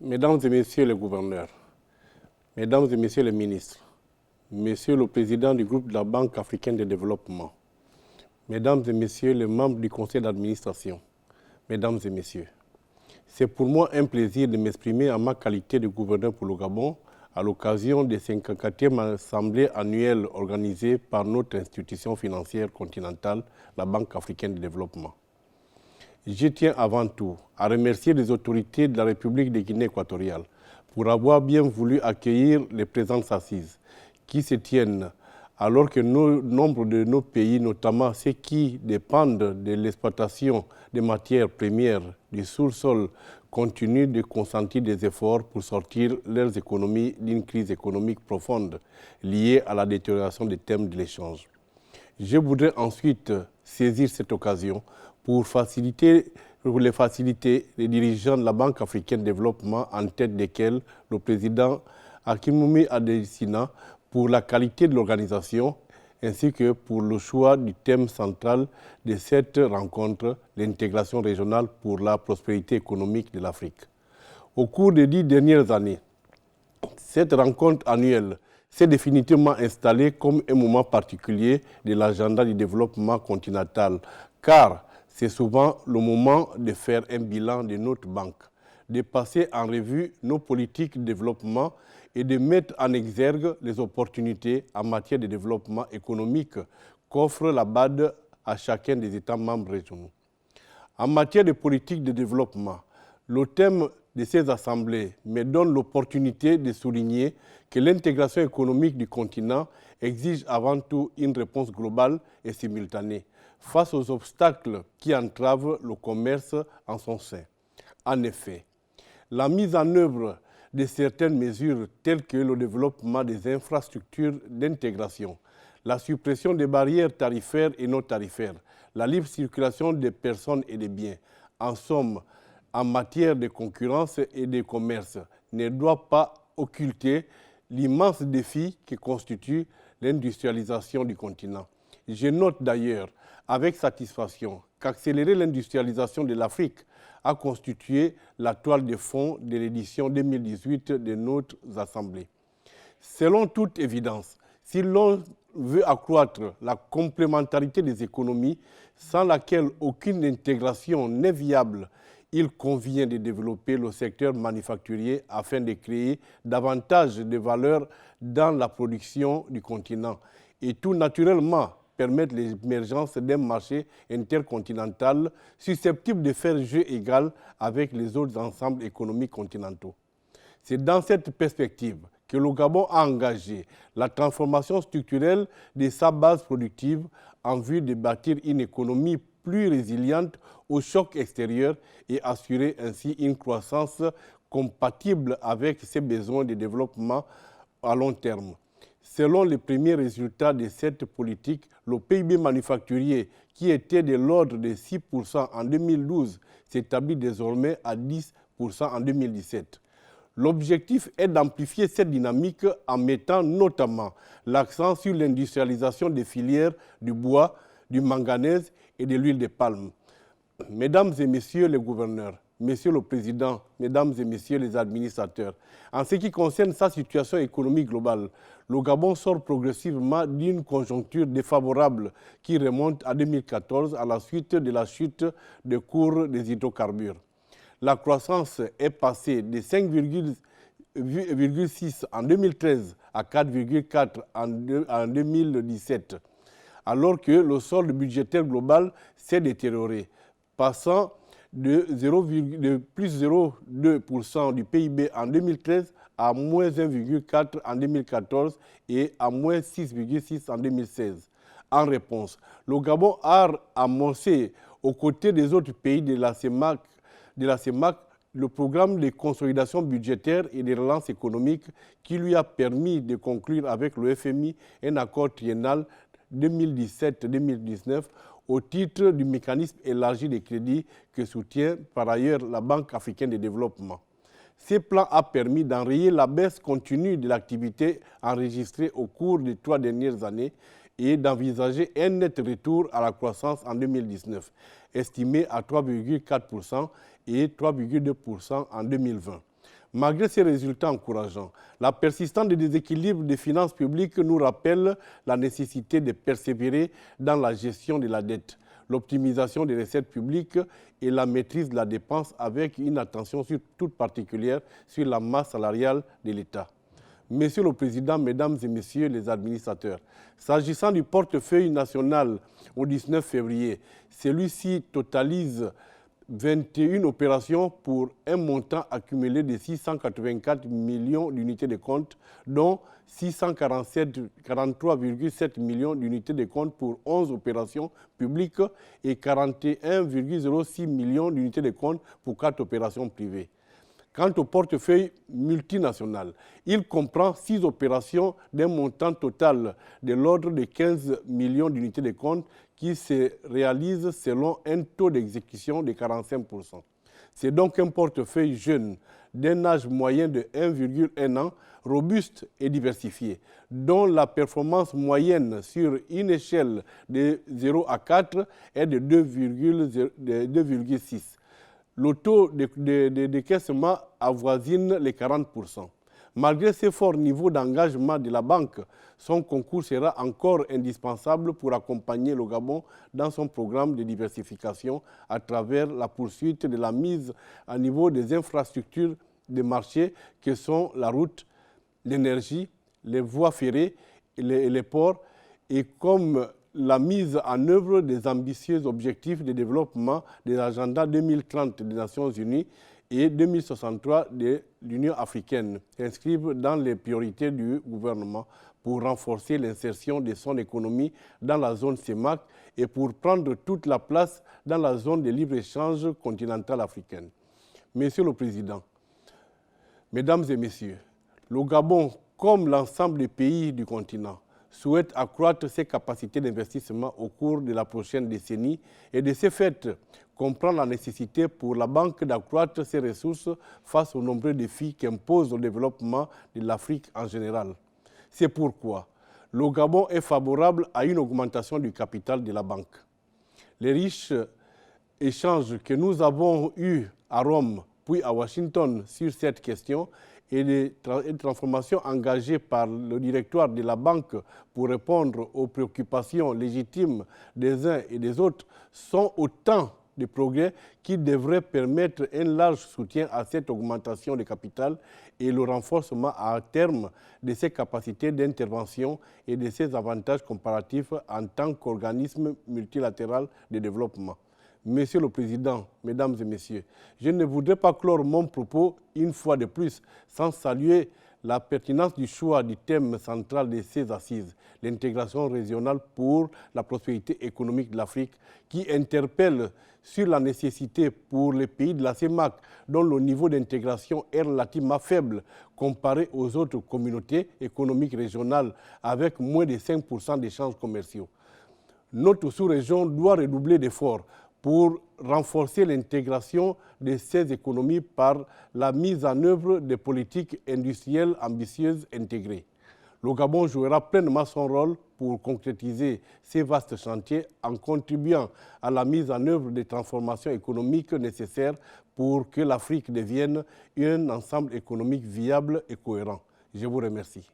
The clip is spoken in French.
Mesdames et Messieurs les gouverneurs, Mesdames et Messieurs les ministres, Monsieur le Président du groupe de la Banque africaine de développement, Mesdames et Messieurs les membres du conseil d'administration, Mesdames et Messieurs, c'est pour moi un plaisir de m'exprimer en ma qualité de gouverneur pour le Gabon à l'occasion des 54e assemblées annuelles organisées par notre institution financière continentale, la Banque africaine de développement. Je tiens avant tout à remercier les autorités de la République de Guinée équatoriale pour avoir bien voulu accueillir les présentes assises qui se tiennent alors que nombre de nos pays, notamment ceux qui dépendent de l'exploitation des matières premières du sous-sol, continuent de consentir des efforts pour sortir leurs économies d'une crise économique profonde liée à la détérioration des thèmes de l'échange. Je voudrais ensuite saisir cette occasion pour faciliter les dirigeants de la Banque africaine de développement, en tête desquels le président Hakimoumi Adesina, pour la qualité de l'organisation, ainsi que pour le choix du thème central de cette rencontre, l'intégration régionale pour la prospérité économique de l'Afrique. Au cours des 10 dernières années, cette rencontre annuelle s'est définitivement installée comme un moment particulier de l'agenda du développement continental, car c'est souvent le moment de faire un bilan de notre banque, de passer en revue nos politiques de développement et de mettre en exergue les opportunités en matière de développement économique qu'offre la BAD à chacun des États membres régionaux. En matière de politique de développement, le thème de ces assemblées me donne l'opportunité de souligner que l'intégration économique du continent exige avant tout une réponse globale et simultanée face aux obstacles qui entravent le commerce en son sein. En effet, la mise en œuvre de certaines mesures telles que le développement des infrastructures d'intégration, la suppression des barrières tarifaires et non tarifaires, la libre circulation des personnes et des biens, en somme, en matière de concurrence et de commerce, ne doit pas occulter l'immense défi que constitue l'industrialisation du continent. Je note d'ailleurs avec satisfaction qu'accélérer l'industrialisation de l'Afrique a constitué la toile de fond de l'édition 2018 de notre Assemblée. Selon toute évidence, si l'on veut accroître la complémentarité des économies, sans laquelle aucune intégration n'est viable, il convient de développer le secteur manufacturier afin de créer davantage de valeur dans la production du continent et tout naturellement permettre l'émergence d'un marché intercontinental susceptible de faire jeu égal avec les autres ensembles économiques continentaux. C'est dans cette perspective que le Gabon a engagé la transformation structurelle de sa base productive en vue de bâtir une économie plus résiliente aux chocs extérieurs et assurer ainsi une croissance compatible avec ses besoins de développement à long terme. Selon les premiers résultats de cette politique, le PIB manufacturier, qui était de l'ordre de 6% en 2012, s'établit désormais à 10% en 2017. L'objectif est d'amplifier cette dynamique en mettant notamment l'accent sur l'industrialisation des filières du bois, du manganèse et de l'huile de palme. Mesdames et Messieurs les gouverneurs, Monsieur le Président, Mesdames et Messieurs les administrateurs, en ce qui concerne sa situation économique globale, le Gabon sort progressivement d'une conjoncture défavorable qui remonte à 2014 à la suite de la chute des cours des hydrocarbures. La croissance est passée de 5,6 en 2013 à 4,4 en 2017, alors que le solde budgétaire global s'est détérioré, passant de plus 0,2% du PIB en 2013 à moins 1,4 en 2014 et à moins 6,6 en 2016. En réponse, le Gabon a amorcé aux côtés des autres pays de la CEMAC le programme de consolidation budgétaire et de relance économique qui lui a permis de conclure avec le FMI un accord triennal 2017-2019 au titre du mécanisme élargi de crédit que soutient par ailleurs la Banque africaine de développement. Ce plan a permis d'enrayer la baisse continue de l'activité enregistrée au cours des 3 dernières années et d'envisager un net retour à la croissance en 2019, estimé à 3,4% et 3,2% en 2020. Malgré ces résultats encourageants, la persistance des déséquilibres des finances publiques nous rappelle la nécessité de persévérer dans la gestion de la dette, l'optimisation des recettes publiques et la maîtrise de la dépense avec une attention toute particulière sur la masse salariale de l'État. Monsieur le Président, Mesdames et Messieurs les administrateurs, s'agissant du portefeuille national au 19 février, celui-ci totalise 21 opérations pour un montant accumulé de 684 millions d'unités de compte, dont 643,7 millions d'unités de compte pour 11 opérations publiques et 41,06 millions d'unités de compte pour 4 opérations privées. Quant au portefeuille multinational, il comprend 6 opérations d'un montant total de l'ordre de 15 millions d'unités de compte qui se réalisent selon un taux d'exécution de 45%. C'est donc un portefeuille jeune, d'un âge moyen de 1,1 an, robuste et diversifié, dont la performance moyenne sur une échelle de 0 à 4 est de 2,6. Le taux de décaissement avoisine les 40%. Malgré ces forts niveaux d'engagement de la banque, son concours sera encore indispensable pour accompagner le Gabon dans son programme de diversification à travers la poursuite de la mise à niveau des infrastructures de marché que sont la route, l'énergie, les voies ferrées et les ports, et comme la mise en œuvre des ambitieux objectifs de développement de l'agenda 2030 des Nations Unies et 2063 de l'Union africaine, inscrivent dans les priorités du gouvernement pour renforcer l'insertion de son économie dans la zone CEMAC et pour prendre toute la place dans la zone de libre-échange continentale africaine. Monsieur le Président, Mesdames et Messieurs, le Gabon, comme l'ensemble des pays du continent, souhaite accroître ses capacités d'investissement au cours de la prochaine décennie et de ce fait comprend la nécessité pour la banque d'accroître ses ressources face aux nombreux défis qu'impose le développement de l'Afrique en général. C'est pourquoi le Gabon est favorable à une augmentation du capital de la banque. Les riches échanges que nous avons eus à Rome puis à Washington sur cette question et les transformations engagées par le directoire de la banque pour répondre aux préoccupations légitimes des uns et des autres sont autant de progrès qui devraient permettre un large soutien à cette augmentation de capital et le renforcement à terme de ses capacités d'intervention et de ses avantages comparatifs en tant qu'organisme multilatéral de développement. Monsieur le Président, Mesdames et Messieurs, je ne voudrais pas clore mon propos une fois de plus sans saluer la pertinence du choix du thème central de ces assises, l'intégration régionale pour la prospérité économique de l'Afrique, qui interpelle sur la nécessité pour les pays de la CEMAC, dont le niveau d'intégration est relativement faible comparé aux autres communautés économiques régionales avec moins de 5% d'échanges commerciaux. Notre sous-région doit redoubler d'efforts pour renforcer l'intégration de ces économies par la mise en œuvre de politiques industrielles ambitieuses intégrées. Le Gabon jouera pleinement son rôle pour concrétiser ces vastes chantiers en contribuant à la mise en œuvre des transformations économiques nécessaires pour que l'Afrique devienne un ensemble économique viable et cohérent. Je vous remercie.